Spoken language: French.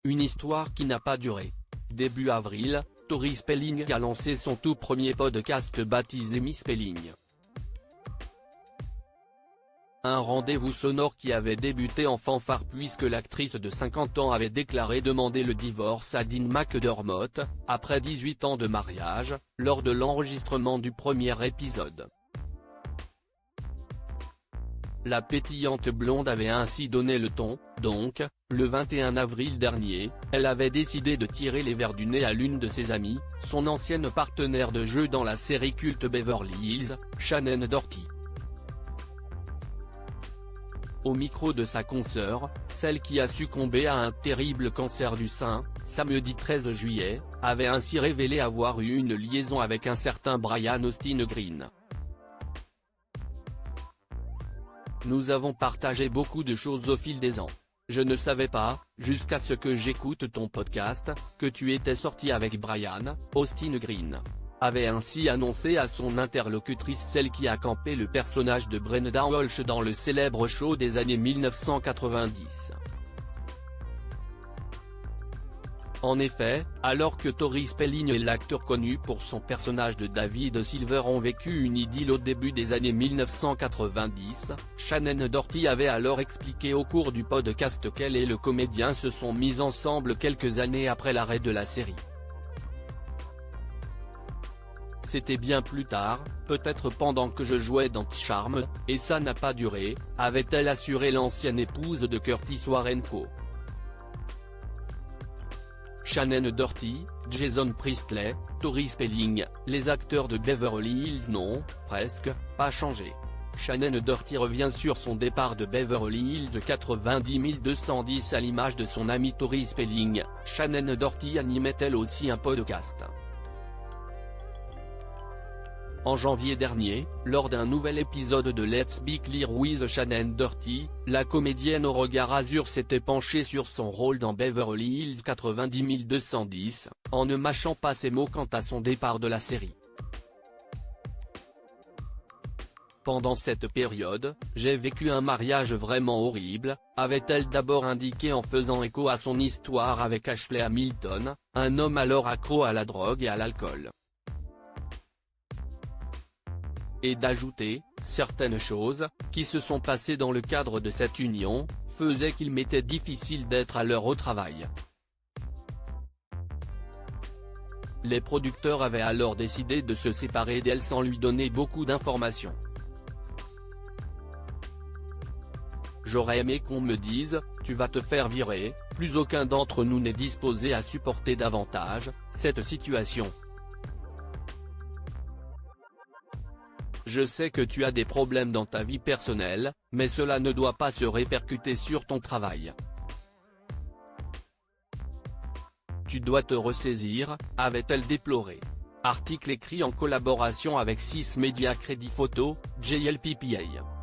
une histoire qui n'a pas duré. Début avril, Tori Spelling a lancé son tout premier podcast baptisé Miss Spelling. Un rendez-vous sonore qui avait débuté en fanfare puisque l'actrice de 50 ans avait déclaré demander le divorce à Dean McDermott, après 18 ans de mariage, lors de l'enregistrement du premier épisode. La pétillante blonde avait ainsi donné le ton, donc, le 21 avril dernier, elle avait décidé de tirer les verres du nez à l'une de ses amies, son ancienne partenaire de jeu dans la série culte Beverly Hills, Shannen Doherty. Au micro de sa consoeur, celle qui a succombé à un terrible cancer du sein, samedi 13 juillet, avait ainsi révélé avoir eu une liaison avec un certain Brian Austin Green. Nous avons partagé beaucoup de choses au fil des ans. Je ne savais pas, jusqu'à ce que j'écoute ton podcast, que tu étais sorti avec Brian Austin Green. Avait ainsi annoncé à son interlocutrice celle qui a campé le personnage de Brenda Walsh dans le célèbre show des années 1990. En effet, alors que Tori Spelling et l'acteur connu pour son personnage de David Silver ont vécu une idylle au début des années 1990, Shannen Doherty avait alors expliqué au cours du podcast qu'elle et le comédien se sont mis ensemble quelques années après l'arrêt de la série. C'était bien plus tard, peut-être pendant que je jouais dans Charmed, et ça n'a pas duré, avait-elle assuré l'ancienne épouse de Curtis Warrenco. Shannen Doherty, Jason Priestley, Tori Spelling, les acteurs de Beverly Hills n'ont, presque, pas changé. Shannen Doherty revient sur son départ de Beverly Hills 90210 à l'image de son amie Tori Spelling. Shannen Doherty animait elle aussi un podcast. En janvier dernier, lors d'un nouvel épisode de Let's Be Clear with Shannen Doherty, la comédienne au regard azur s'était penchée sur son rôle dans Beverly Hills 90210, en ne mâchant pas ses mots quant à son départ de la série. Pendant cette période, j'ai vécu un mariage vraiment horrible, avait-elle d'abord indiqué en faisant écho à son histoire avec Ashley Hamilton, un homme alors accro à la drogue et à l'alcool. Et d'ajouter, certaines choses, qui se sont passées dans le cadre de cette union, faisaient qu'il m'était difficile d'être à l'heure au travail. Les producteurs avaient alors décidé de se séparer d'elle sans lui donner beaucoup d'informations. J'aurais aimé qu'on me dise, tu vas te faire virer, plus aucun d'entre nous n'est disposé à supporter davantage cette situation. Je sais que tu as des problèmes dans ta vie personnelle, mais cela ne doit pas se répercuter sur ton travail. Tu dois te ressaisir, avait-elle déploré. Article écrit en collaboration avec 6 médias Crédit Photo, JLPPA.